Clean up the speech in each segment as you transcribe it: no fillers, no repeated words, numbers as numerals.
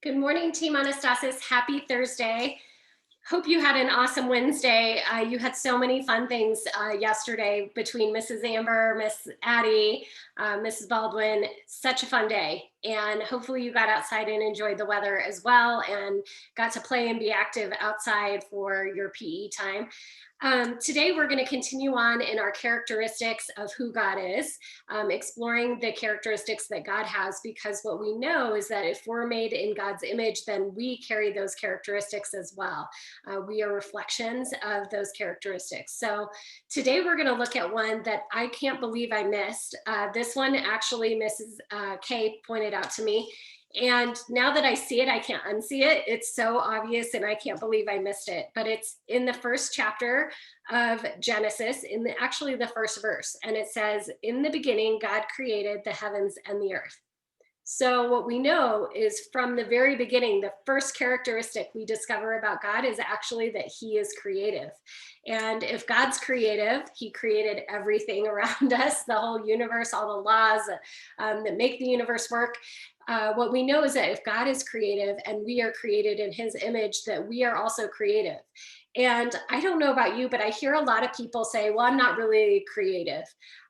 Good morning, Team Anastasis. Happy Thursday. Hope you had an awesome Wednesday. You had so many fun things yesterday between Mrs. Amber, Miss Addie, Mrs. Baldwin. Such a fun day. And hopefully you got outside and enjoyed the weather as well and got to play and be active outside for your PE time. Today, we're going to continue on in our characteristics of who God is, exploring the characteristics that God has, because what we know is that if we're made in God's image, then we carry those characteristics as well. We are reflections of those characteristics. So today, we're going to look at one that I can't believe I missed. This one actually, Mrs. Kay pointed out to me. And now that I see it, I can't unsee it. It's so obvious, and I can't believe I missed it. But it's in the first chapter of Genesis, actually the first verse. And it says, "In the beginning, God created the heavens and the earth." So, what we know is from the very beginning, the first characteristic we discover about God is actually that he is creative. And if God's creative, he created everything around us, the whole universe, all the laws that make the universe work. What we know is that if God is creative and we are created in his image, that we are also creative. And I don't know about you, but I hear a lot of people say, well, I'm not really creative.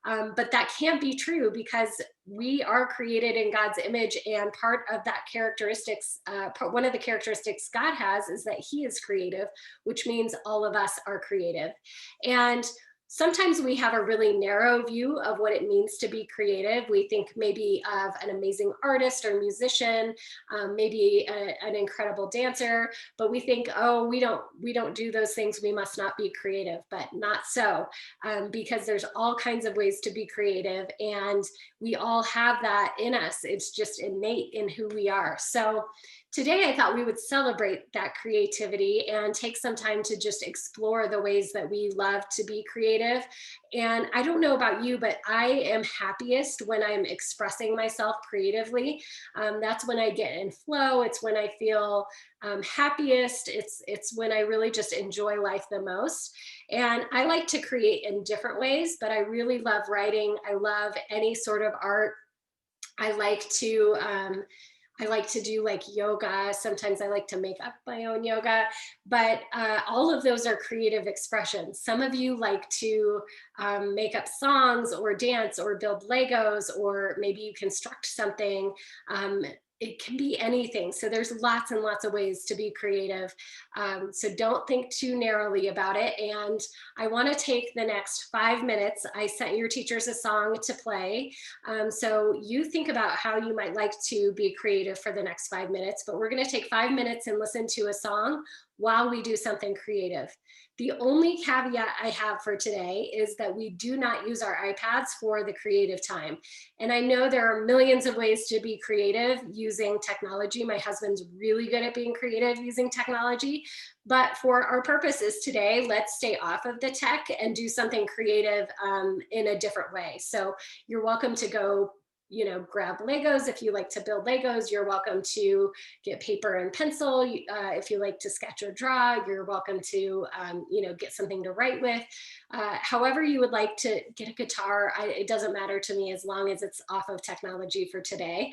But that can't be true, because we are created in God's image. And part of that characteristics, one of the characteristics God has is that he is creative, which means all of us are creative. And sometimes we have a really narrow view of what it means to be creative. We think maybe of an amazing artist or musician, maybe an incredible dancer, but we think, oh, we don't do those things, we must not be creative. But not so, because there's all kinds of ways to be creative, and we all have that in us. It's just innate in who we are. So today, I thought we would celebrate that creativity and take some time to just explore the ways that we love to be creative. And I don't know about you, but I am happiest when I'm expressing myself creatively. That's when I get in flow. It's when I feel happiest. It's when I really just enjoy life the most. And I like to create in different ways, but I really love writing. I love any sort of art. I like to I like to do like yoga. Sometimes I like to make up my own yoga, but all of those are creative expressions. Some of you like to make up songs or dance or build Legos, or maybe you construct something. It can be anything. So there's lots and lots of ways to be creative. So don't think too narrowly about it. And I want to take the next 5 minutes. I sent your teachers a song to play. So you think about how you might like to be creative for the next 5 minutes, but we're going to take 5 minutes and listen to a song while we do something creative. The only caveat I have for today is that we do not use our iPads for the creative time. And I know there are millions of ways to be creative using technology. My husband's really good at being creative using technology. But for our purposes today, let's stay off of the tech and do something creative in a different way. So you're welcome to go, grab Legos. If you like to build Legos, you're welcome to get paper and pencil. If you like to sketch or draw, you're welcome to, get something to write with. However you would like to get a guitar, it doesn't matter to me as long as it's off of technology for today.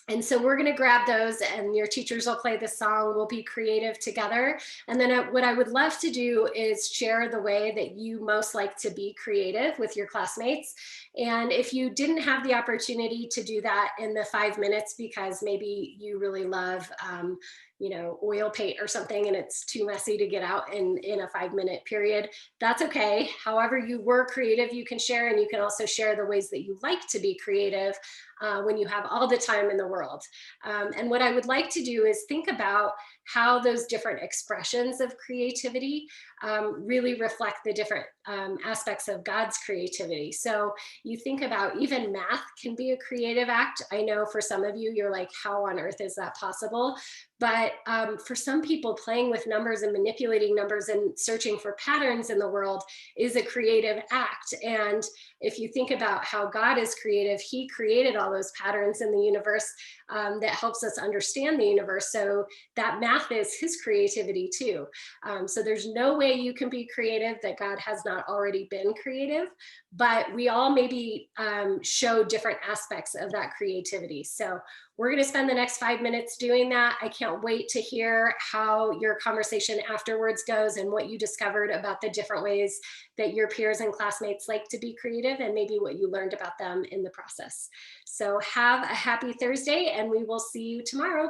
And so we're going to grab those, and your teachers will play the song. We'll be creative together. And then what I would love to do is share the way that you most like to be creative with your classmates. And if you didn't have the opportunity to do that in the 5 minutes, because maybe you really love, oil paint or something, and it's too messy to get out in a 5 minute period, that's okay. However you were creative, you can share, and you can also share the ways that you like to be creative when you have all the time in the world. And what I would like to do is think about how those different expressions of creativity really reflect the different aspects of God's creativity. So you think about, even math can be a creative act. I know for some of you, you're like, how on earth is that possible? But for some people, playing with numbers and manipulating numbers and searching for patterns in the world is a creative act. And if you think about how God is creative, he created all those patterns in the universe that helps us understand the universe. So that math is his creativity too. So there's no way you can be creative that God has not already been creative, but we all maybe show different aspects of that creativity. So we're going to spend the next 5 minutes doing that. I can't wait to hear how your conversation afterwards goes and what you discovered about the different ways that your peers and classmates like to be creative, and maybe what you learned about them in the process. So have a happy Thursday, and we will see you tomorrow.